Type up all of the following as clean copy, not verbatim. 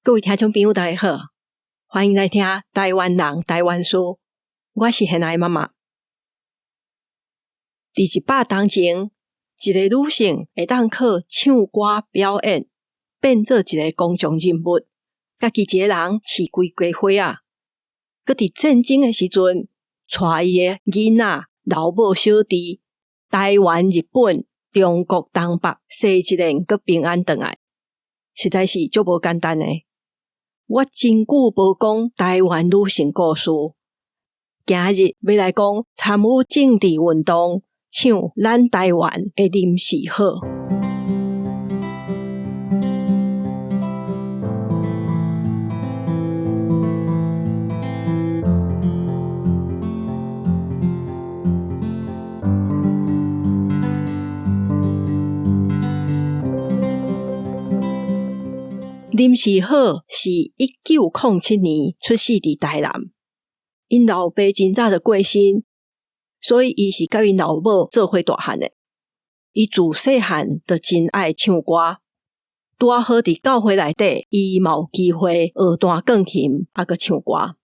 各位听众朋友大家好，欢迎来听台湾人台湾事，我是现爱妈妈。在100当前，一个女性会当靠唱歌表演变做一个公众人物，家己一个人饲规家伙啊，搁伫战争的时阵带伊的囡仔老母小弟台湾、日本、中国东北西一连搁平安回来，实在是足无简单的。我真久无讲台湾女性故事，今日要来讲参与政治运动，唱咱台湾的林时好。林时好是1907年出世伫台南，因老爸真早就过身，所以伊是甲因老母做伙大汉的。伊自细汉就真爱唱歌，拄好伫教会内底，伊嘛有机会学弹钢琴，还阁唱歌。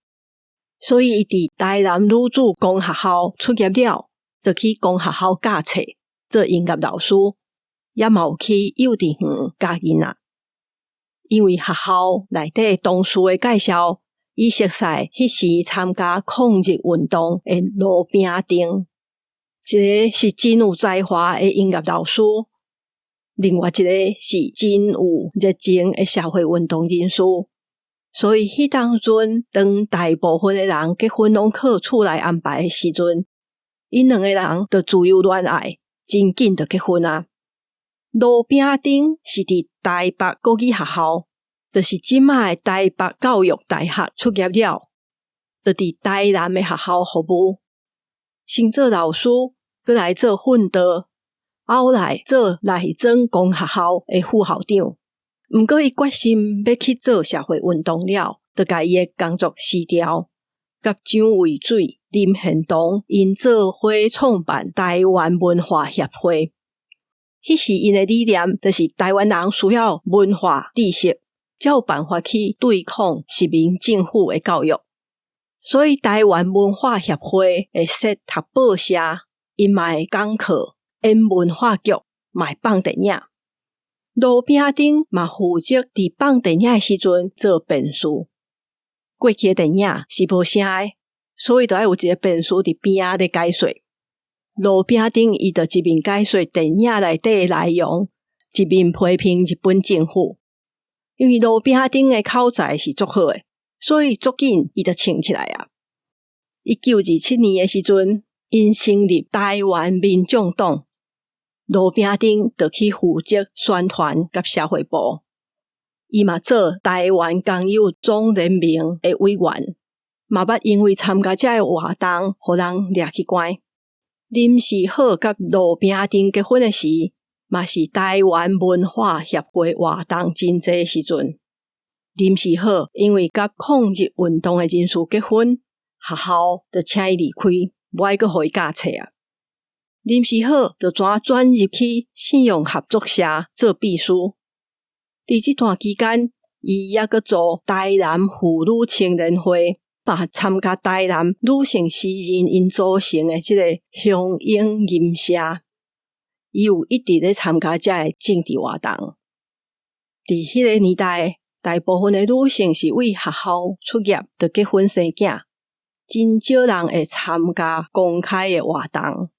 所以伊伫台南女子公学校出业了，就去公学校教册做音乐老师，也嘛有去幼稚园教囡仔。因为学校内底同事的介绍，伊熟悉迄时参加抗日运动的罗炳丁，一个是真有才华的音乐老师，另外一个是真有热情的社会运动人士。所以迄当阵，当大部分的人结婚拢靠厝内安排的时阵，因两个人就自由恋爱，真紧就结婚啊。罗炳丁是伫台北国语学校，就是即卖台北教育大学出业了，就伫台南的学校服务，先做老师，搁来做训导，后来做内庄公学校的副校长。毋过伊决心要去做社会运动了，就甲伊的工作辞掉，甲蒋渭水、林献堂因做伙创办台湾文化协会。迄时因的理念就是台湾人需要文化知识，才有办法去对抗殖民政府的教育。所以台湾文化协会会设读报社，因嘛会讲课，因文化局嘛会放电影。罗炳丁嘛负责伫放电影的时阵做编剧。过去的电影是无声的，所以就要有一个编剧伫边仔咧解说。罗炳丁伊就一面解说电影内底的内容，一面批评日本政府。因为罗炳丁的口才是足好的，所以足紧伊就唱起来啊。1927年的时阵，因成立台湾民众党，罗炳丁就去负责宣传甲社会部。伊嘛做台湾工友总联盟的委员，嘛捌因为参加这个活动，互人抓去关。林时好甲罗炳丁结婚的时，嘛是台湾文化协会活动真济的时阵。林时好因为甲抗日运动的人士结婚，学校就请伊离开，无爱阁互伊教册啊。林时好就转入去信用合作社做秘书。伫这段期间，伊也阁做台南妇女青年会，嘛参加台南女性诗人因组成的这个雄鹰吟社，伊有一直咧参加这个政治活动。伫迄个年代，大部分的女性是为学校出业就结婚生囝，真少人会参加公开的活动。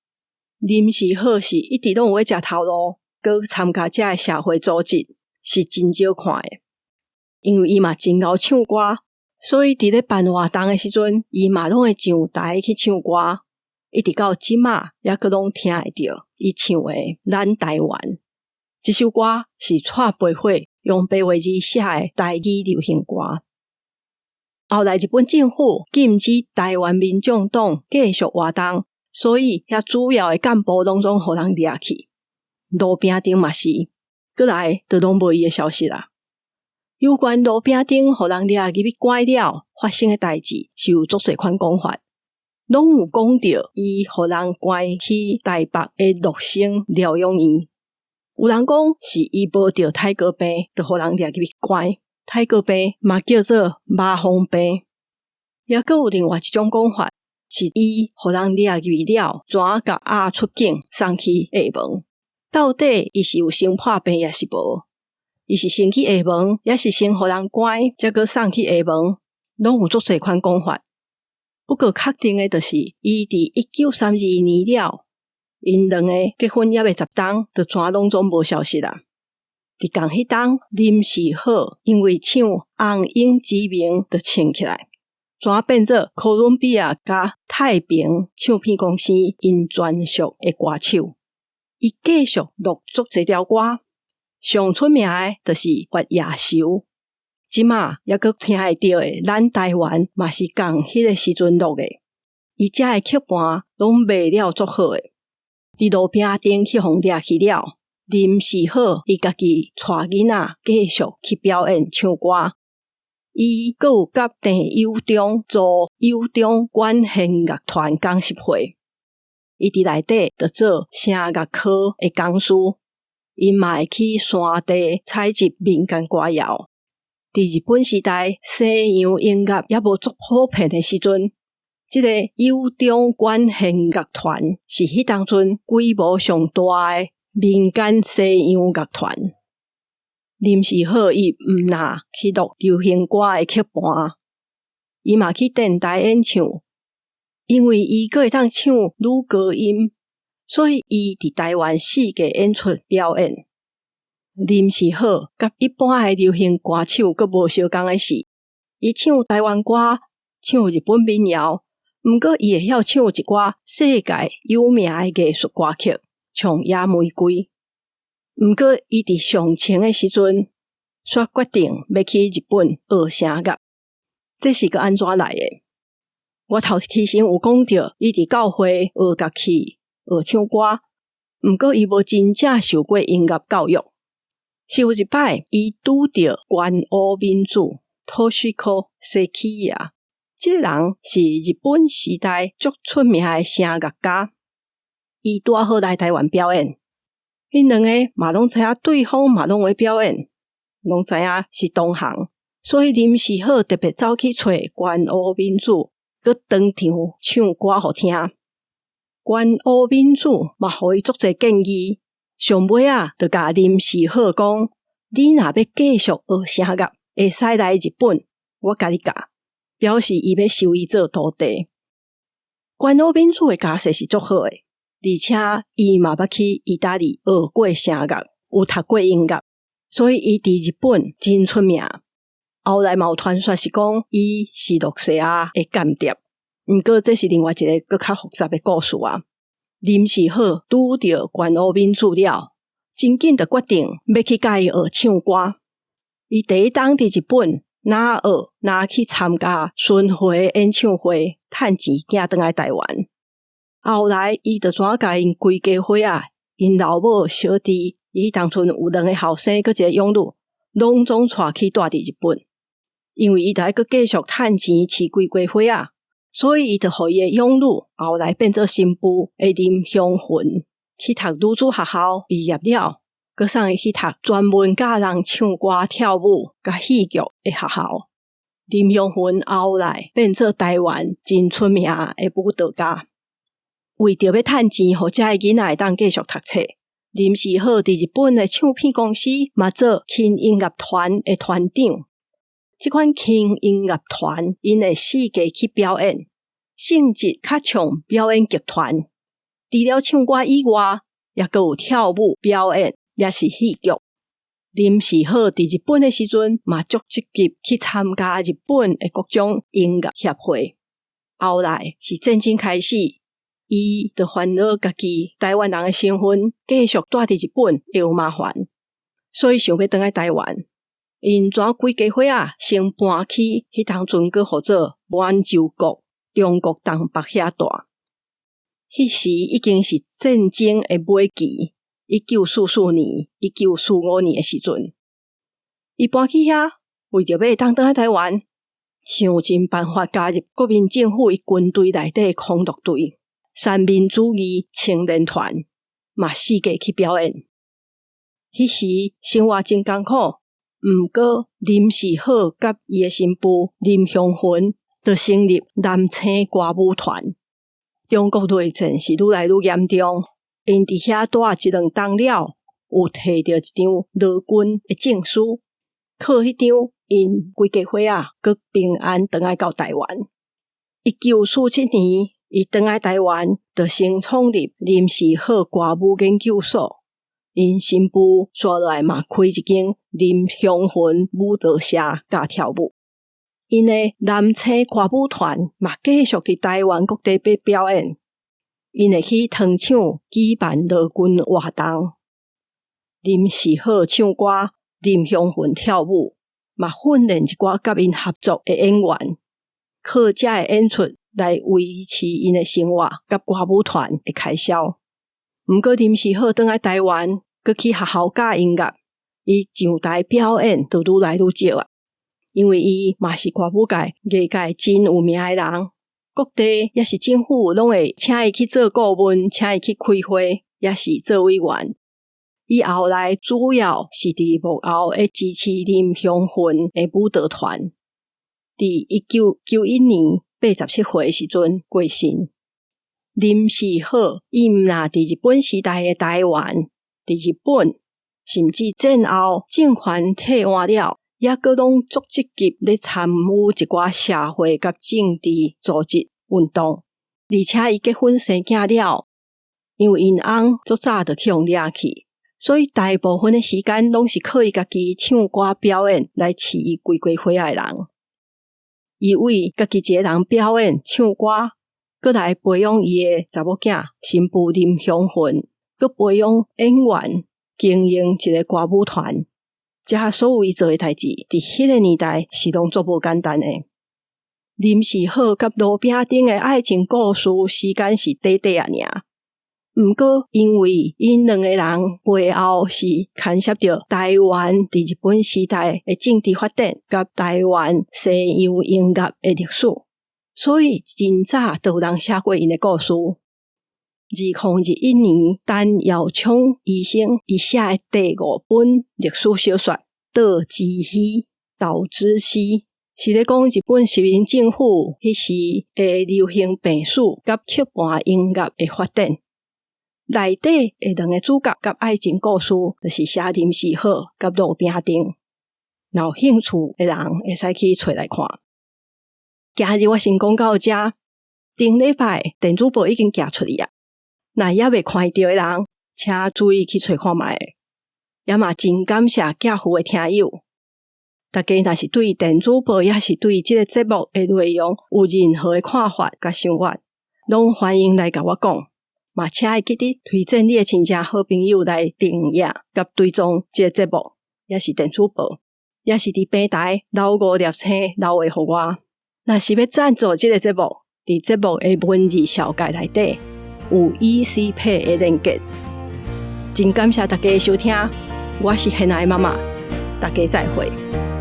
林时好是一直拢有咧食头路，佮参加这个社会组织是真少看的。因为伊嘛真会唱歌，所以伫咧办活动的时阵，伊嘛拢会上台去唱歌，一直到即马也阁拢听会到伊唱的《咱台湾》。这首歌是蔡培火用白话字写的台语流行歌。后来日本政府禁止台湾民众党继续活动，所以遐主要的干部拢总互人掠去。罗炳丁嘛是，过来就拢无伊的消息啦。有关罗炳丁互人掠入去关了发生的代志，是有足侪款讲法，拢有讲到伊互人关去台北的乐生疗养院。有人讲是伊无着太高病，就互人掠入去关，泰国病嘛叫做麻风病。也佫有另外一种讲法，是伊互人掠去了，怎甲押出境送去厦门？到底伊是有生破病也是无？伊是先去厦门，也是先互人关，才佫送去厦门，拢有足侪款讲法。不过确定的就是，伊伫1932年了，因两个结婚也未10冬，就全拢总无消息啦。伫同迄冬，林时好因为抢红英之名，就冲起来。转变做哥伦比亚甲太平唱片公司因专属的歌手，伊继续录足这条歌，上出名的就是《月夜愁》。即马也佫听会到的，咱台湾嘛是共迄个时阵录的，伊遮的曲盘拢卖了足好的。伫路边顶去互掠去了，林时好伊家己带囡仔继续去表演唱歌。伊佫有甲郑友忠做友忠管弦乐团讲习会，伊伫内底就做声乐科的讲师，因嘛会去山地采集民间歌谣。伫日本时代，西洋音乐也无足普遍的时阵，即个友忠管弦乐团是迄当阵规模上大的民间西洋乐团。林时好伊毋若去录流行歌的曲盘，伊嘛去电台演唱，因为伊佫会当唱女高音，所以伊伫台湾四界演出表演。林时好甲一般的流行歌手佫无相共的是，伊唱台湾歌，唱日本民谣，毋过伊会晓唱一寡世界有名的艺术歌曲，像《野玫瑰》。毋过伊伫上前的时阵，却决定要去日本学声乐。这是个安怎来的？我头期先有讲到，伊伫教会学乐器、学唱歌，毋过伊无真正受过音乐教育。是有一摆，伊拄着关乌民主 Toshiko Sekiya， 这个人是日本时代足出名的声乐家，伊拄好来台湾表演。因两个嘛拢知影对方嘛拢会表演，拢知影是同行，所以林时好特别走去找关乌民主，佮当场唱歌互听。关乌民主嘛，互伊足侪建议，上尾就甲林时好讲：你若要继续学声乐，会使来日本，我甲你教，表示伊要收伊做徒弟。关乌民主的家世是足好的。而且伊嘛捌去意大利学过声乐，有读过音乐，所以伊伫日本真出名。后来嘛有传说是讲伊是洛西亚的间谍，毋过这是另外一个更较复杂的故事啊。林时好拄着关乌民主了，真紧就决定要去甲伊学唱歌。伊第一冬伫日本，哪学哪去参加巡回演唱会，趁钱寄转来台湾。后来，伊就怎甲因规家伙仔，因老母、小弟，伊当初有2个后生，佮一个养女，拢总带去住伫日本。因为伊就爱佮继续趁钱饲规家伙仔，所以伊就互伊的养女后来变做新妇的林香魂，去读女子学校毕业了，佮送伊去读专门教人唱歌、跳舞、佮戏剧的学校。林香魂后来变做台湾真出名的舞蹈家。为着要趁钱，互遮个囡仔会当继续读册，林时好伫日本的唱片公司嘛做轻音乐团的团长。这款轻音乐团因会四界去表演，性质较像表演剧团。除了唱歌以外，也佫有跳舞表演，也是戏剧。林时好伫日本的时阵嘛足积极去参加日本的各种音乐协会。后来是战争开始。伊就烦恼家己台湾人的身份，继续住伫日本会有麻烦，所以想要回来台湾。因全规家伙仔先搬去迄当阵佫号做满洲国，中国东北遐住。迄时已经是战争的尾期，1944年、1945年的时阵，伊搬去遐，为着要当来台湾，想尽办法加入国民政府伊军队内底的空毒队。三民主义青年团嘛四界去表演，迄时生活真艰苦，毋过林时好甲伊诶新妇林香云就成立南青歌舞团。中国内战是愈来愈严重，因伫遐住1-2冬了，有摕到一张劳军诶证书，靠迄张因规家伙仔佫平安回来到台湾。1947年，伊回来台湾，就先创立林时好歌舞研究所。因新妇刷落来嘛开一间林香云舞蹈社甲跳舞。因诶南青歌舞团嘛继续伫台湾各地表演。因会去糖厂举办劳军活动。林时好唱歌，林香云跳舞，嘛训练一寡甲因合作诶演员，靠遮诶演出来维持因诶生活甲歌舞团诶开销。毋过林时好转来台湾，佮去学校教音乐，伊上台表演就愈来愈少啊。因为伊嘛是歌舞界业界真有名诶人，各地也是政府拢会请伊去做顾问，请伊去开会，也是做委员。伊后来主要是伫幕后会支持林香云诶舞蹈团。伫1991年87岁时阵过身。林时好伊毋若伫日本时代诶台湾，伫日本甚至战后政权替换了，也阁拢足积极咧参与一寡社会甲政治组织运动。而且伊结婚生囝了，因为因翁足早就去互掠去，所以大部分诶时间拢是靠伊家己唱歌表演来饲伊规家伙仔诶人。伊为家己一个人表演唱歌，搁来培养伊诶查某囝新妇林香云，搁培养演员，经营一个歌舞团。这所有伊做诶代志，伫迄个年代是拢足无简单诶。林时好甲路边顶诶爱情故事，时间是短短啊尔。毋过，因为因两个人背后是牵涉到台湾伫日本时代诶政治发展，甲台湾西洋音乐诶历史，所以真早就有人写过因诶故事。2021年，陈耀昌医生伊写诶第5本历史小说《岛之鱼岛之西》，是咧讲日本殖民政府迄时诶流行病史甲曲盘音乐诶发展。内底诶两个主角甲爱情故事，就是写林时好甲路边顶。若有兴趣诶人会使去找来看。今日我先讲到这，顶礼拜电子报已经寄出去啊。若还未看到诶人，请注意去找看卖。也嘛真感谢寄付诶听友。大家若是对电子报，也是对即个节目诶内容有任何诶看法甲想法，拢欢迎来甲我讲。嘛，请会记得推荐你诶亲戚好朋友来订阅甲追踪即个节目，也是电子报，也是伫平台留5粒星留话互我。若是要赞助即个节目，伫节目诶文字小介内底有 ECPay 诶连结。真感谢大家诶收听，我是现在妈妈，大家再会。